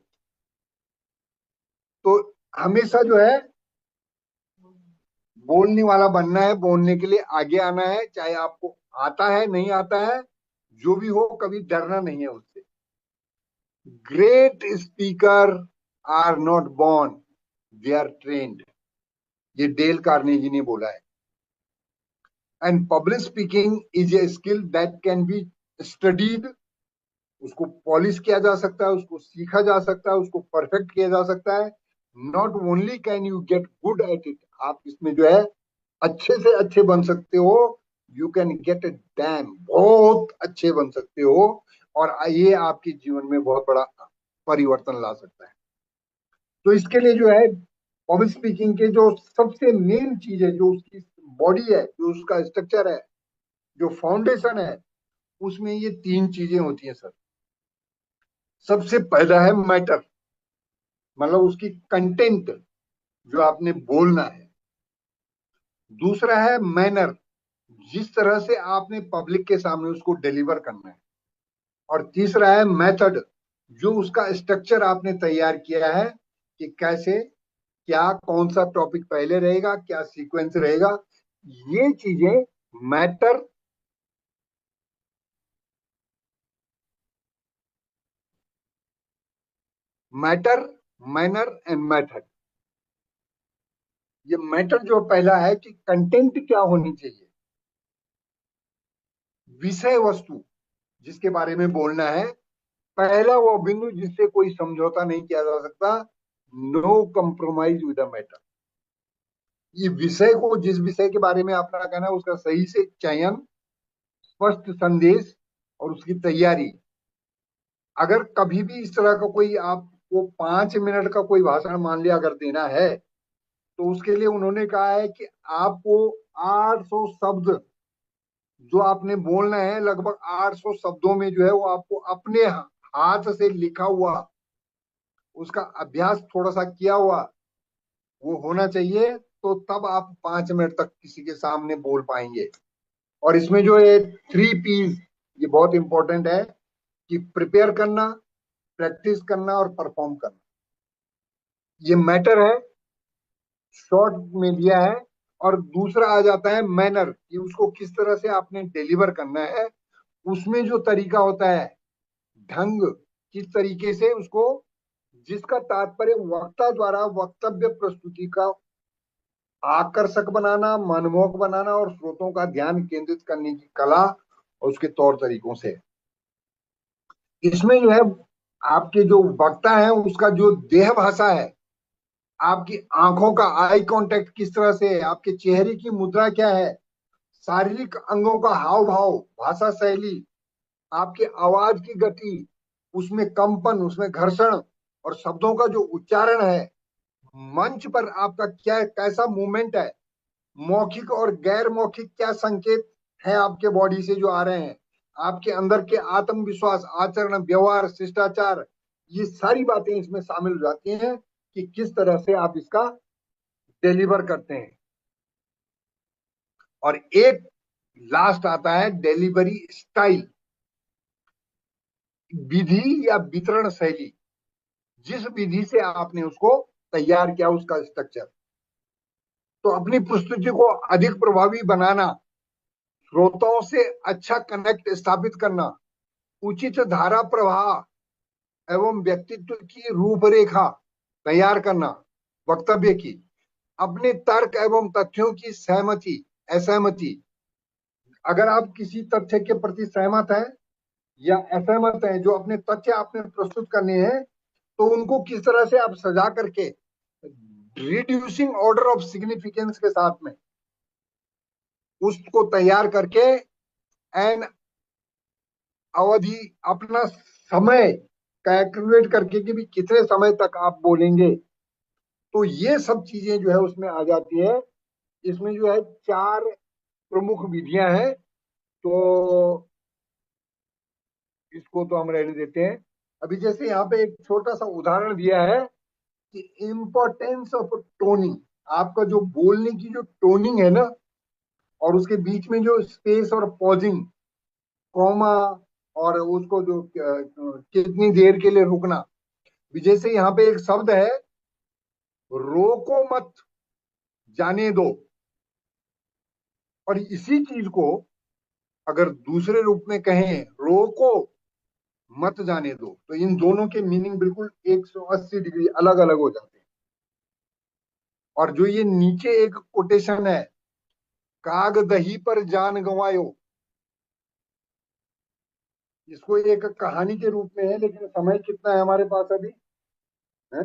तो हमेशा जो है बोलने वाला बनना है, बोलने के लिए आगे आना है, चाहे आपको आता है नहीं आता है, जो भी हो, कभी डरना नहीं है उससे। Great speaker are not born, they are trained, ये डेल कार्नेगी ने बोला है। And public speaking is a skill that can be studied, उसको पॉलिश किया जा सकता है, उसको सीखा जा सकता है, उसको परफेक्ट किया जा सकता है। Not only can you get good at it, आप इसमें जो है अच्छे से अच्छे बन सकते हो, you can get A dam, बहुत अच्छे बन सकते हो, और ये आपके जीवन में बहुत बड़ा परिवर्तन ला सकता है। तो इसके लिए जो है पब्लिक स्पीकिंग के जो सबसे मेन चीज है, जो उसकी बॉडी है, जो उसका स्ट्रक्चर है, जो फाउंडेशन है, उसमें ये 3 चीजें होती है सर। सबसे पहला है मैटर, मतलब उसकी कंटेंट, जो आपने बोलना है। दूसरा है मैनर, जिस तरह से आपने पब्लिक के सामने उसको डिलीवर करना है। और तीसरा है मेथड, जो उसका स्ट्रक्चर आपने तैयार किया है, कि कैसे, क्या, कौन सा टॉपिक पहले रहेगा, क्या सीक्वेंस रहेगा। ये चीजें matter, matter, manner and method. ये मैटर जो पहला है कि कंटेंट क्या होनी चाहिए, विषय वस्तु जिसके बारे में बोलना है, पहला वो बिंदु जिससे कोई समझौता नहीं किया जा सकता, no compromise with the matter. ये विषय को, जिस विषय के बारे में अपना कहना है, उसका सही से चयन, स्पष्ट संदेश और उसकी तैयारी। अगर कभी भी इस तरह का कोई आपको 5 मिनट का कोई भाषण मान लिया अगर देना है, तो उसके लिए उन्होंने कहा है कि आपको 800 शब्द जो आपने बोलना है, लगभग 800 शब्दों में जो है वो आपको अपने हाथ से लिखा हुआ, उसका अभ्यास थोड़ा सा किया हुआ वो होना चाहिए। तो तब आप 5 मिनट तक किसी के सामने बोल पाएंगे। और इसमें जो है 3 P's, ये बहुत इंपॉर्टेंट है, कि प्रिपेयर करना, प्रैक्टिस करना और परफॉर्म करना। ये मैटर है, शॉर्ट में दिया है। और दूसरा आ जाता है मैनर, कि उसको किस तरह से आपने डिलीवर करना है। उसमें जो तरीका होता है, ढंग, किस तरीके से उसको, जिसका तात्पर्य वक्ता द्वारा वक्तव्य प्रस्तुति का आकर्षक बनाना, मनमोहक बनाना और श्रोताओं का ध्यान केंद्रित करने की कला और उसके तौर तरीकों से। इसमें जो है आपके जो वक्ता है उसका जो देह भाषा है, आपकी आंखों का आई कांटेक्ट किस तरह से है, आपके चेहरे की मुद्रा क्या है, शारीरिक अंगों का हाव भाव, भाषा शैली, आपकी आवाज की गति, उसमें कंपन, उसमें घर्षण और शब्दों का जो उच्चारण है, मंच पर आपका क्या, कैसा मूवमेंट है, मौखिक और गैर मौखिक क्या संकेत हैं आपके बॉडी से जो आ रहे हैं, आपके अंदर के आत्मविश्वास, आचरण, व्यवहार, शिष्टाचार, ये सारी बातें इसमें शामिल हो जाती हैं कि किस तरह से आप इसका डिलीवर करते हैं। और एक लास्ट आता है डिलीवरी स्टाइल, विधि या वितरण शैली, जिस विधि से आपने उसको तैयार किया, उसका स्ट्रक्चर। तो अपनी प्रस्तुति को अधिक प्रभावी बनाना, श्रोताओं से अच्छा कनेक्ट स्थापित करना, उचित धारा प्रवाह एवं व्यक्तित्व की रूपरेखा तैयार करना, वक्तव्य की, अपने तर्क एवं तथ्यों की सहमति, असहमति, अगर आप किसी तथ्य के प्रति सहमत हैं या असहमत हैं, जो अपने तथ्य आपने प्रस्तुत करने हैं, तो उनको किस तरह से आप सजा करके रिड्यूसिंग ऑर्डर ऑफ सिग्निफिकेंस के साथ में उसको तैयार करके एन अवधि, अपना समय कैलकुलेट करके कि भी कितने समय तक आप बोलेंगे। तो ये सब चीजें जो है उसमें आ जाती है। इसमें जो है 4 प्रमुख विधियां हैं। तो इसको तो हम रहने देते हैं। अभी जैसे यहाँ पे एक छोटा सा उदाहरण दिया है कि इम्पोर्टेंस ऑफ टोनिंग, आपका जो बोलने की जो टोनिंग है ना, और उसके बीच में जो स्पेस और पॉजिंग, कॉमा, और उसको जो कितनी देर के लिए रुकना। जैसे यहाँ पे एक शब्द है, रोको मत, जाने दो। और इसी चीज को अगर दूसरे रूप में कहें, रोको मत जाने दो, तो इन दोनों के मीनिंग बिल्कुल 180 डिग्री अलग अलग हो जाते हैं। और जो ये नीचे एक कोटेशन है, काग दही पर जान गंवायो, इसको एक कहानी के रूप में है, लेकिन समय कितना है हमारे पास अभी है?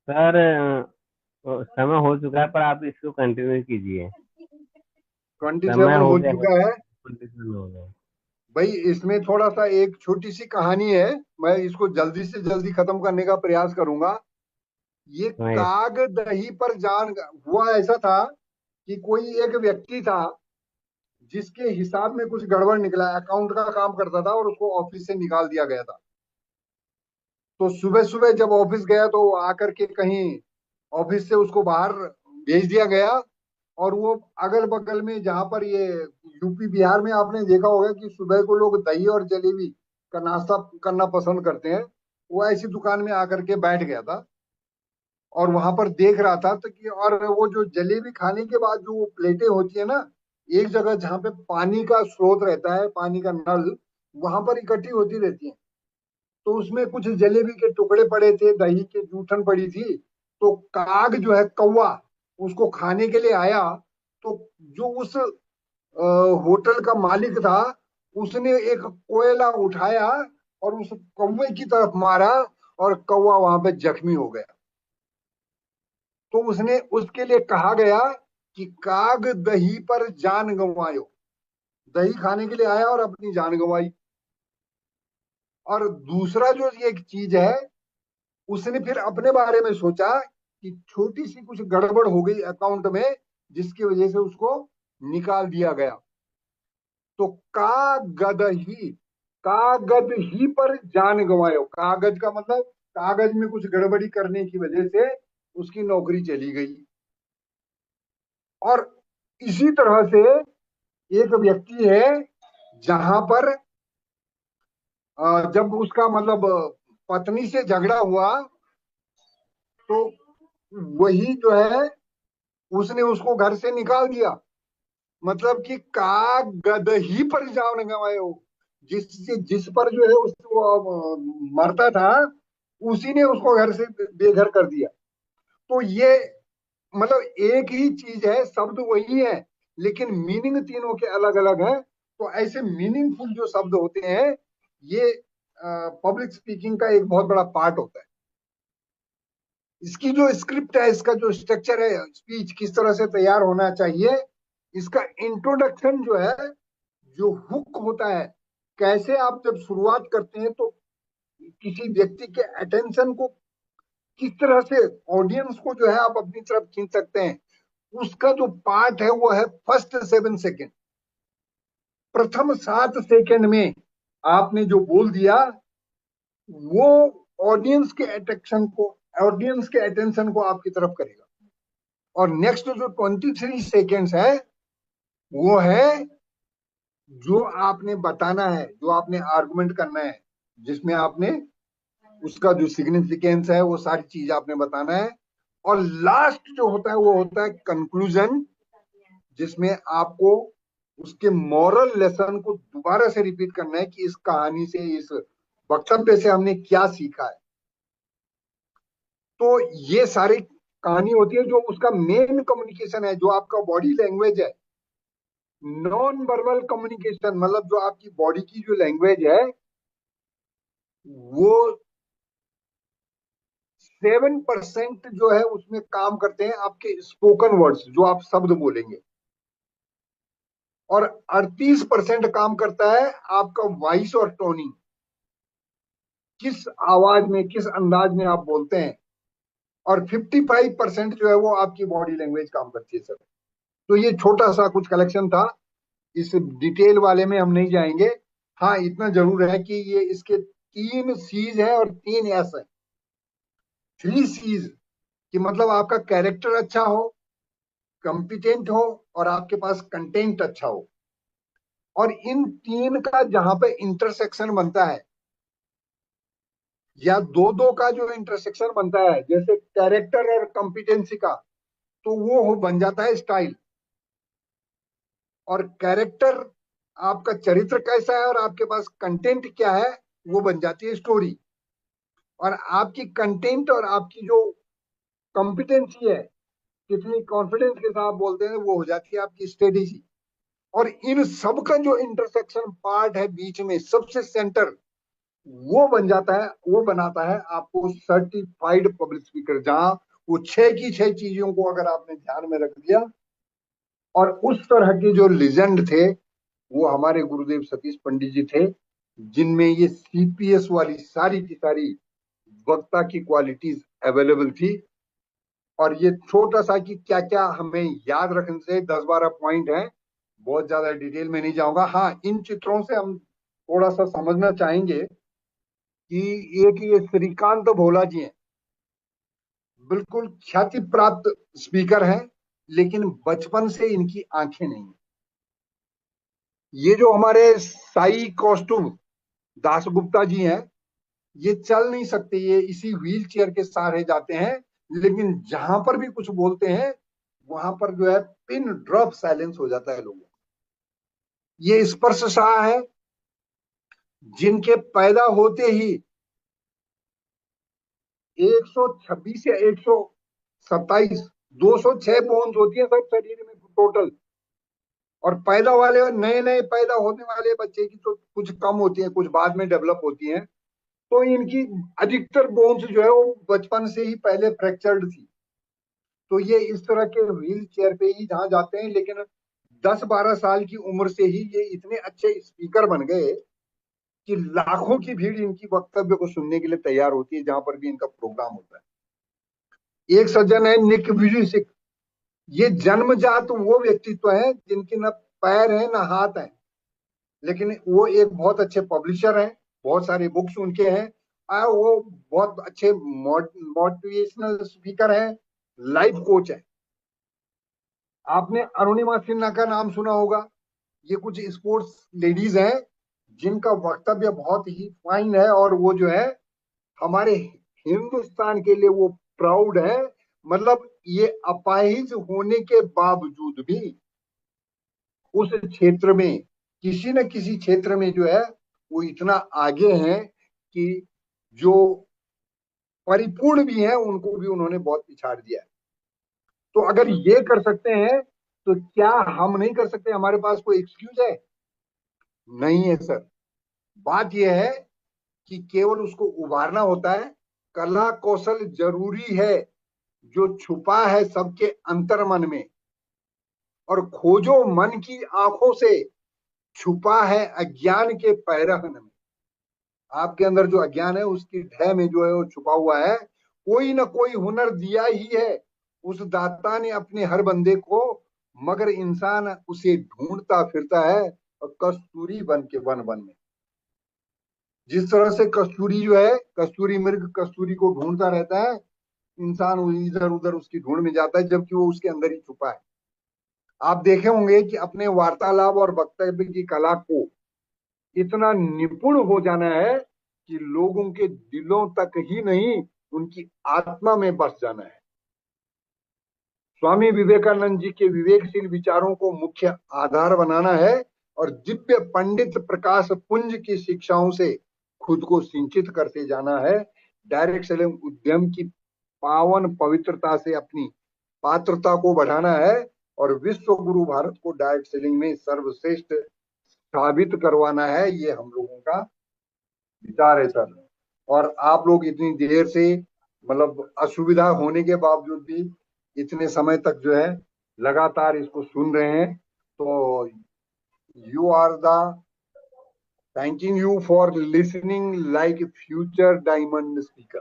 सर समय हो चुका है, पर आप इसको कंटिन्यू कीजिए। समय 27 हो हो गया है, चुका है। कंटिन्यू हो गया। भाई इसमें थोड़ा सा एक छोटी सी कहानी है, मैं इसको जल्दी से जल्दी खत्म करने का प्रयास करूंगा। ये नहीं। काग दही पर जान, हुआ ऐसा था कि कोई एक व्यक्ति था जिसके हिसाब में कुछ गड़बड़ निकला, अकाउंट का काम करता था और उसको ऑफिस से निकाल दिया गया था। तो सुबह सुबह जब ऑफिस गया तो वो आकर के कहीं ऑफिस से उसको बाहर भेज दिया गया। और वो अगल बगल में, जहां पर ये यूपी बिहार में आपने देखा होगा कि सुबह को लोग दही और जलेबी का नाश्ता करना पसंद करते हैं, वो ऐसी दुकान में आकर के बैठ गया था। और वहां पर देख रहा था तो कि, और वो जो जलेबी खाने के बाद जो वो प्लेटें होती है ना, एक जगह जहाँ पे पानी का स्रोत रहता है, पानी का नल, वहां पर इकट्ठी होती रहती है। तो उसमें कुछ जलेबी के टुकड़े पड़े थे, दही की जूठन पड़ी थी। तो काग जो है, कौवा, उसको खाने के लिए आया। तो जो उस होटल का मालिक था, उसने एक कोयला उठाया और उस कौवे की तरफ मारा, और कौवा वहां पे जख्मी हो गया। तो उसने उसके लिए कहा गया कि काग दही पर जान गंवायो, दही खाने के लिए आया और अपनी जान गंवाई। और दूसरा जो ये एक चीज है, उसने फिर अपने बारे में सोचा कि छोटी सी कुछ गड़बड़ हो गई अकाउंट में, जिसकी वजह से उसको निकाल दिया गया। तो कागद ही, कागज ही पर जान गंवायो, कागज का मतलब कागज में कुछ गड़बड़ी करने की वजह से उसकी नौकरी चली गई। और इसी तरह से एक व्यक्ति है जहां पर जब उसका मतलब पत्नी से झगड़ा हुआ, तो वही जो है उसने उसको घर से निकाल दिया। मतलब कि कागद ही पर जान गंवाए हो, जिस पर जो है उसको मरता था, उसी ने उसको घर से बेघर कर दिया। तो ये मतलब एक ही चीज है, शब्द वही है, लेकिन मीनिंग तीनों के अलग अलग है। तो ऐसे मीनिंगफुल जो शब्द होते हैं, ये पब्लिक स्पीकिंग का एक बहुत बड़ा पार्ट होता है। इसकी जो स्क्रिप्ट है, इसका जो स्ट्रक्चर है, स्पीच किस तरह से तैयार होना चाहिए, इसका इंट्रोडक्शन जो है, जो हुक होता है, कैसे आप जब शुरुआत करते हैं तो किसी व्यक्ति के अटेंशन को किस तरह से, ऑडियंस को जो है आप अपनी तरफ खींच सकते हैं, उसका जो पार्ट है वो है फर्स्ट 7 सेकेंड। प्रथम 7 सेकेंड में आपने जो बोल दिया, वो ऑडियंस के अटेंशन को आपकी तरफ करेगा। और नेक्स्ट जो 23 सेकेंड्स है, वो है जो आपने बताना है, जो आपने आर्गुमेंट करना है, जिसमें आपने उसका जो सिग्निफिकेंस है वो सारी चीज आपने बताना है। और लास्ट जो होता है वो होता है कंक्लूजन, जिसमें आपको उसके मॉरल लेसन को दोबारा से रिपीट करना है कि इस कहानी से, इस वक्तव्य से हमने क्या सीखा है। तो ये सारी कहानी होती है। जो उसका मेन कम्युनिकेशन है, जो आपका बॉडी लैंग्वेज है, नॉन वर्बल कम्युनिकेशन, मतलब जो आपकी बॉडी की जो लैंग्वेज है, वो 7% जो है उसमें काम करते हैं आपके स्पोकन वर्ड्स, जो आप शब्द बोलेंगे। और 38% काम करता है आपका वॉइस और टोनिंग, किस आवाज में, किस अंदाज में आप बोलते हैं। और 55% जो है वो आपकी बॉडी लैंग्वेज काम करती है सर। तो ये छोटा सा कुछ कलेक्शन था, इस डिटेल वाले में हम नहीं जाएंगे। हाँ, इतना जरूर है कि ये इसके 3 सीज है और 3 एस है। 3 सीज कि मतलब आपका कैरेक्टर अच्छा हो, कॉम्पिटेंट हो, और आपके पास कंटेंट अच्छा हो। और इन तीन का जहां पे इंटरसेक्शन बनता है, या दो दो का जो इंटरसेक्शन बनता है, जैसे कैरेक्टर और कॉम्पिटेंसी का, तो वो हो बन जाता है स्टाइल। और कैरेक्टर, आपका चरित्र कैसा है, और आपके पास कंटेंट क्या है, वो बन जाती है स्टोरी। और आपकी कंटेंट और आपकी जो कॉम्पिटेंसी है, कितनी कॉन्फिडेंस के साथ बोलते हैं, वो हो जाती है आपकी स्ट्रेटेजी। और इन सब का जो इंटरसेक्शन पार्ट है बीच में, सबसे सेंटर, वो बन जाता है, वो बनाता है आपको सर्टिफाइड पब्लिक स्पीकर। जहां वो 6 की 6 चीजों को अगर आपने ध्यान में रख दिया, और उस तरह के जो लेजेंड थे, वो हमारे गुरुदेव सतीश पंडित जी थे, जिनमें ये सीपीएस वाली सारी की सारी वक्ता की क्वालिटीज अवेलेबल थी। और ये छोटा सा कि क्या क्या हमें याद रखने से 10-12 पॉइंट है, बहुत ज्यादा डिटेल में नहीं जाऊंगा। हाँ, इन चित्रों से हम थोड़ा सा समझना चाहेंगे कि एक ये श्रीकांत भोला जी हैं, बिल्कुल ख्याति प्राप्त स्पीकर हैं, लेकिन बचपन से इनकी आंखें नहीं हैं। ये जो हमारे साई कौस्तुभ दासगुप्ता जी हैं, ये चल नहीं सकते, ये इसी व्हील चेयर के सहारे जाते हैं, लेकिन जहां पर भी कुछ बोलते हैं, वहां पर जो है पिन ड्रॉप साइलेंस हो जाता है लोगों का। ये स्पर्श शाह है, जिनके पैदा होते ही 126 या 127, 206 बोन्स होती है सब शरीर में टोटल। और पैदा वाले, नए नए पैदा होने वाले बच्चे की तो कुछ कम होती है, कुछ बाद में डेवलप होती है। तो इनकी अधिकतर बोन्स जो है वो बचपन से ही पहले फ्रैक्चर्ड थी। तो ये इस तरह के व्हील चेयर पे ही जहाँ जाते हैं, लेकिन 10-12 साल की उम्र से ही ये इतने अच्छे स्पीकर बन गए कि लाखों की भीड़ इनकी वक्तव्य को सुनने के लिए तैयार होती है जहां पर भी इनका प्रोग्राम होता है। एक सज्जन है निक व्यूजिक। ये जन्मजात वो व्यक्तित्व है जिनके न पैर है न हाथ है, लेकिन वो एक बहुत अच्छे पब्लिशर हैं, बहुत सारे बुक्स उनके हैं। वो बहुत अच्छे मोटिवेशनल स्पीकर हैं, लाइफ कोच है। आपने अरुणिमा सिन्हा का नाम सुना होगा। ये कुछ स्पोर्ट्स लेडीज हैं जिनका वक्तव्य बहुत ही फाइन है, और वो जो है हमारे हिंदुस्तान के लिए वो प्राउड है। मतलब ये अपाहिज होने के बावजूद भी उस क्षेत्र में, किसी न किसी क्षेत्र में जो है वो इतना आगे हैं कि जो परिपूर्ण भी हैं उनको भी उन्होंने बहुत पिछाड़ दिया है। तो अगर ये कर सकते हैं तो क्या हम नहीं कर सकते? हमारे पास कोई एक्सक्यूज है? नहीं है सर। बात यह है कि केवल उसको उभारना होता है। कला कौशल जरूरी है जो छुपा है सबके अंतर मन में, और खोजो मन की आंखों से छुपा है अज्ञान के पैरहन में। आपके अंदर जो अज्ञान है उसकी ढह में जो है वो छुपा हुआ है। कोई ना कोई हुनर दिया ही है उस दाता ने अपने हर बंदे को, मगर इंसान उसे ढूंढता फिरता है और कस्तूरी बन के वन वन में। जिस तरह से कस्तूरी जो है, कस्तूरी मृग कस्तूरी को ढूंढता रहता है, इंसान इधर उधर उसकी ढूंढ में जाता है जबकि वो उसके अंदर ही छुपा है। आप देखे होंगे कि अपने वार्तालाप और वक्तव्य की कला को इतना निपुण हो जाना है कि लोगों के दिलों तक ही नहीं, उनकी आत्मा में बस जाना है। स्वामी विवेकानंद जी के विवेकशील विचारों को मुख्य आधार बनाना है, और दिव्य पंडित प्रकाश पुंज की शिक्षाओं से खुद को सिंचित करते जाना है। डायरेक्ट सेलिंग उद्यम की पावन पवित्रता से अपनी पात्रता को बढ़ाना है, और विश्व गुरु भारत को डायरेक्ट सेलिंग में सर्वश्रेष्ठ साबित करवाना है। ये हम लोगों का विचार है सर। और आप लोग इतनी देर से, मतलब असुविधा होने के बावजूद भी इतने समय तक जो है लगातार इसको सुन रहे हैं, तो you are the thanking you for listening like future diamond speaker.